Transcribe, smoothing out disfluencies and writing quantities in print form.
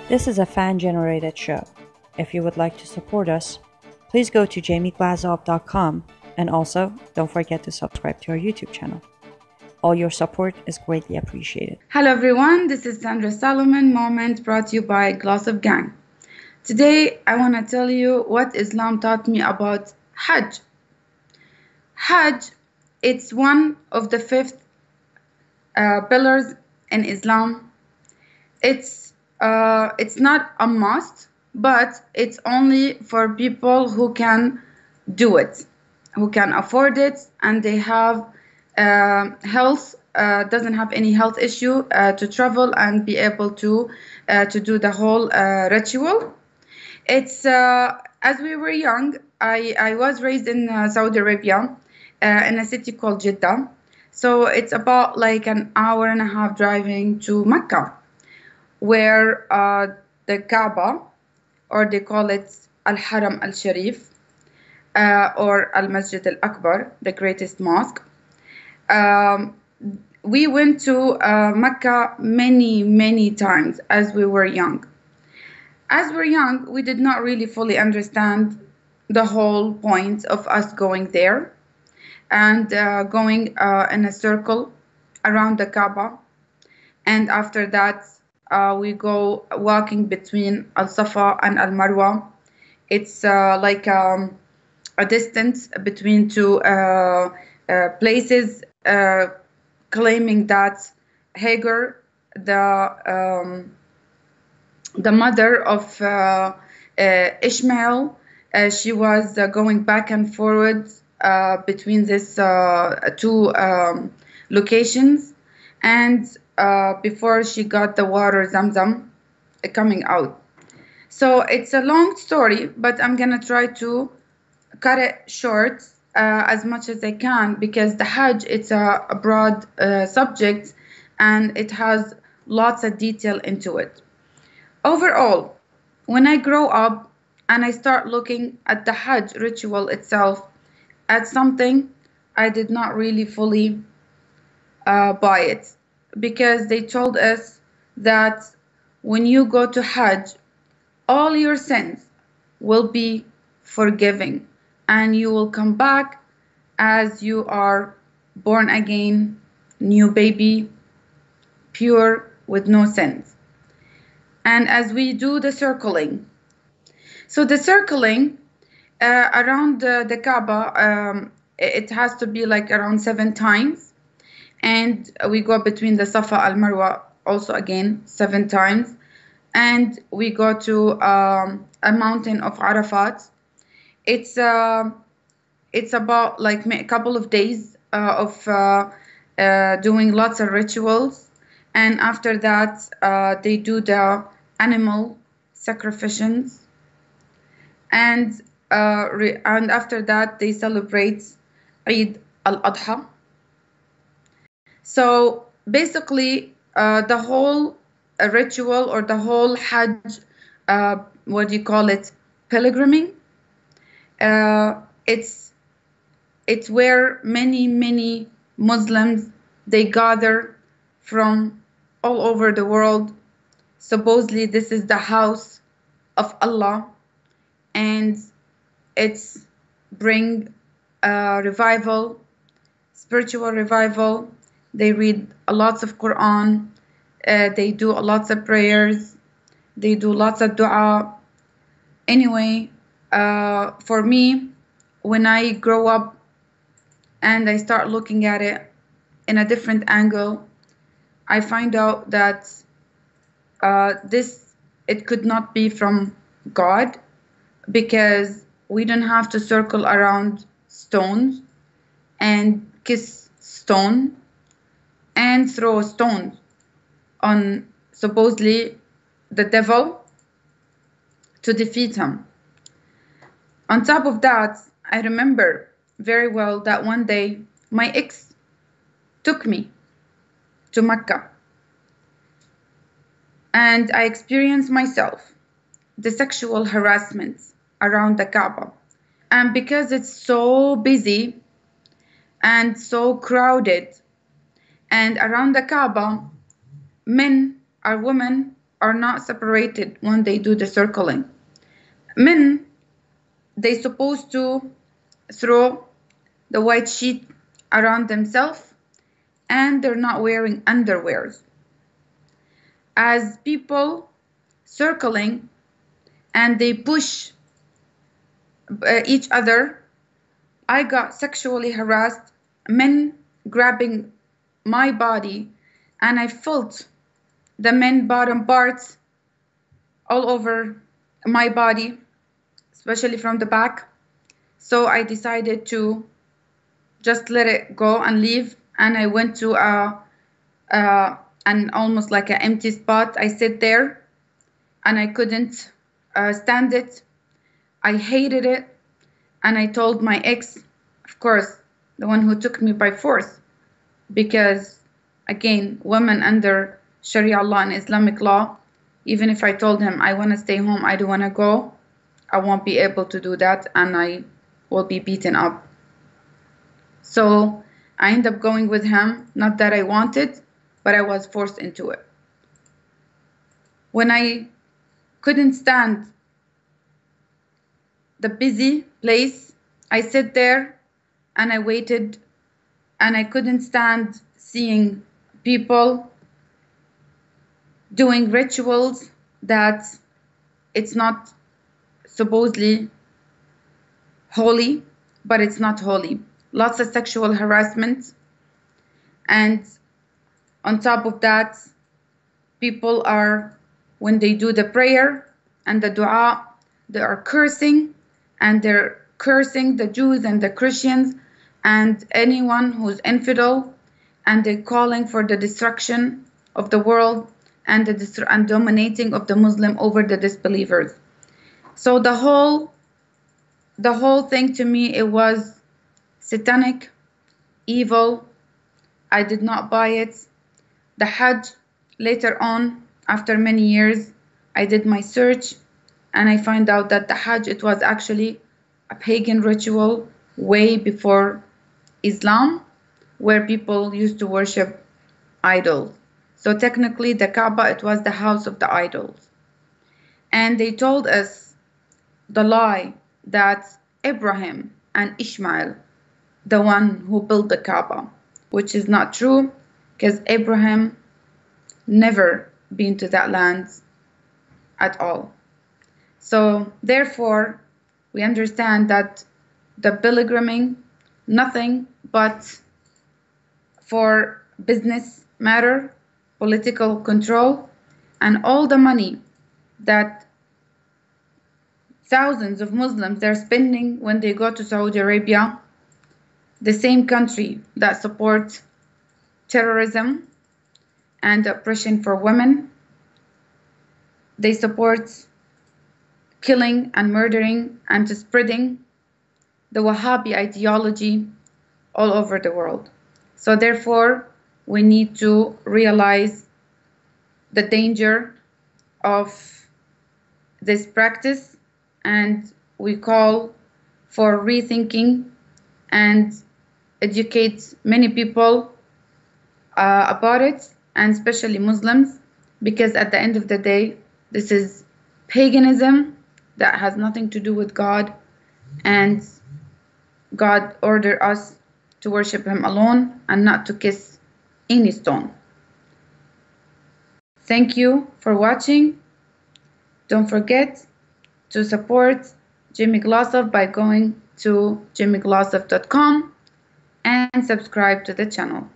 This is a fan-generated show. If you would like to support us, please go to jamieglazov.com, and also don't forget to subscribe to our YouTube channel. All your support is greatly appreciated. Hello everyone, this is Sandra Solomon Moment, brought to you by Glazov Gang. Today I want to tell you what Islam taught me about Hajj. Hajj, it's one of the fifth pillars in Islam. It's not a must, but it's only for people who can do it, who can afford it, and they have health, doesn't have any health issue to travel and be able to do the whole ritual. It's as we were young, I was raised in Saudi Arabia, in a city called Jeddah. So it's about like an hour and a half driving to Mecca, where the Kaaba, or they call it Al-Haram Al-Sharif, or Al-Masjid Al-Akbar, the greatest mosque. We went to Mecca many times as we were young. As we're young, we did not really fully understand the whole point of us going there and going in a circle around the Kaaba. And after that, we go walking between Al-Safa and Al-Marwa. It's like a distance between two places, claiming that Hagar, the mother of Ishmael, she was going back and forward between these two locations, and before she got the water Zamzam coming out. So it's a long story, but I'm gonna try to cut it short as much as I can, because the Hajj, it's a broad subject and it has lots of detail into it. Overall, when I grow up and I start looking at the Hajj ritual itself at something, I did not really fully buy it, because they told us that when you go to Hajj, all your sins will be forgiven and you will come back as you are born again, new baby, pure, with no sins. And as we do the circling, so the circling around the Kaaba, it has to be like around 7 times, and we go between the Safa al Marwa also again 7 times, and we go to a mountain of Arafat. It's about like a couple of days of doing lots of rituals, and after that they do the animal sacrifices, and after that they celebrate Eid al-Adha. So basically the whole ritual, or the whole Hajj, what do you call it, pilgriming, it's where many Muslims, they gather from all over the world. Supposedly this is the house of Allah, and it's bring revival, spiritual revival. They read lots of Quran, they do lots of prayers, they do lots of dua. Anyway, for me, when I grow up and I start looking at it in a different angle, I find out that it could not be from God, because we don't have to circle around stones and kiss stone and throw stones on supposedly the devil to defeat him. On top of that, I remember very well that one day my ex took me to Mecca, and I experienced myself the sexual harassment around the Kaaba. And because it's so busy and so crowded, and around the Kaaba, men or women are not separated when they do the circling. Men, they supposed to throw the white sheet around themselves, and they're not wearing underwears. As people circling and they push each other, I got sexually harassed, men grabbing my body, and I felt the men bottom parts all over my body, especially from the back. So I decided to just let it go and leave, and I went to an almost like an empty spot. I sit there and I couldn't stand it. I hated it, and I told my ex, of course, the one who took me by force, because again, women under Sharia law and Islamic law, even if I told him I want to stay home, I don't want to go, I won't be able to do that, and I will be beaten up. So I ended up going with him, not that I wanted, but I was forced into it. When I couldn't stand the busy place, I sat there and I waited, and I couldn't stand seeing people doing rituals that it's not supposedly holy, but it's not holy. Lots of sexual harassment, and on top of that, people are, when they do the prayer and the dua, they are cursing, and they're cursing the Jews and the Christians and anyone who's infidel, and they're calling for the destruction of the world and the dominating of the Muslim over the disbelievers. So the whole thing, to me, it was satanic, evil. I did not buy it. The Hajj, later on, after many years, I did my search, and I found out that the Hajj, it was actually a pagan ritual way before Islam, where people used to worship idols. So technically the Kaaba, it was the house of the idols. And they told us the lie that Abraham and Ishmael, the one who built the Kaaba, which is not true, because Abraham never been to that land at all. So therefore, we understand that the pilgriming, nothing but for business matter, political control, and all the money that thousands of Muslims they're spending when they go to Saudi Arabia, the same country that supports terrorism and oppression for women. They support killing and murdering and spreading the Wahhabi ideology all over the world. So therefore, we need to realize the danger of this practice, and we call for rethinking and educate many people about it, and especially Muslims, because at the end of the day, this is paganism that has nothing to do with God, and God ordered us to worship Him alone and not to kiss any stone. Thank you for watching. Don't forget to support Jimmy Glazov by going to jimmyglazov.com and subscribe to the channel.